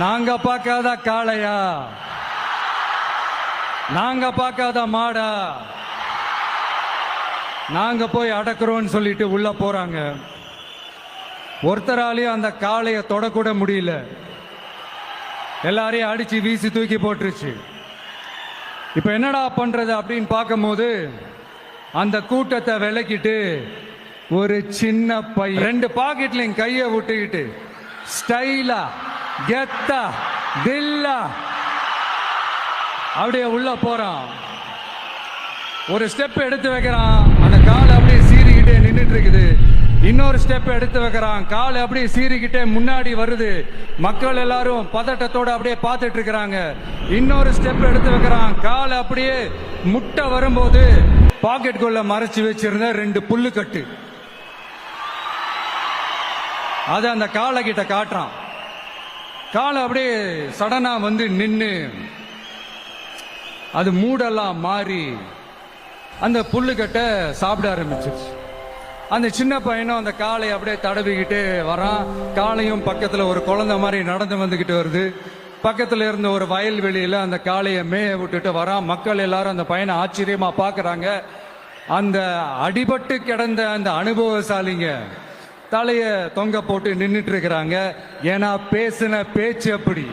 நாங்க பார்க்காத காளையா, நாங்க பார்க்காத மாடா, நாங்க போய் அடக்குறோம்னு சொல்லிட்டு உள்ள போறாங்க. ஒருத்தராலையும் அந்த காளையை தொடக்கூட முடியல. எல்லாரையும் அடிச்சு வீசி தூக்கி போட்டுருச்சு. இப்ப என்னடா பண்றது அப்படின்னு பார்க்கும்போது அந்த கூட்டத்தை விலக்கிட்டு ஒரு சின்ன பையன் 2 பாக்கெட்லையும் கையை விட்டுக்கிட்டு ஸ்டைலா கெத்தா தில்லா அப்படியே உள்ள போறான். ஒரு ஸ்டெப் எடுத்து வைக்கிறான், அந்த காலை அப்படியே சீறிக்கிட்டே நின்றுட்டு இருக்குது. இன்னொரு ஸ்டெப் எடுத்து வைக்கிறான், காலை அப்படியே சீறிக்கிட்டே முன்னாடி வருது. மக்கள் எல்லாரும் பதட்டத்தோட அப்படியே பார்த்துட்டு இருக்கிறாங்க. இன்னொரு ஸ்டெப் எடுத்து வைக்கிறான், காலை அப்படியே முட்டை வரும்போது பாக்கெட்டுக்குள்ள மறைச்சு வச்சிருந்த 2 புல்லுக்கட்டு அதை அந்த காலை கிட்ட காட்டுறான். காலை அப்படியே சடனா வந்து நின்று அது மூடெல்லாம் மாறி அந்த புல்லுக்கட்டை சாப்பிட ஆரம்பிச்சிருச்சு. அந்த சின்ன பையனும் அந்த காளையை அப்படியே தடவிக்கிட்டு வரான். காளையும் பக்கத்துல ஒரு குழந்தை மாதிரி நடந்து வந்துகிட்டு வருது. பக்கத்துல இருந்த ஒரு வயல்வெளியில அந்த காளையை மேய விட்டுட்டு வரான். மக்கள் எல்லாரும் அந்த பையனை ஆச்சரியமா பாக்குறாங்க. அந்த அடிபட்டு கிடந்த அந்த அனுபவசாலிங்க தலைய தொங்க போட்டு நின்றுட்டு இருக்கிறாங்க. ஏன்னா பேசின பேச்சு அப்படி.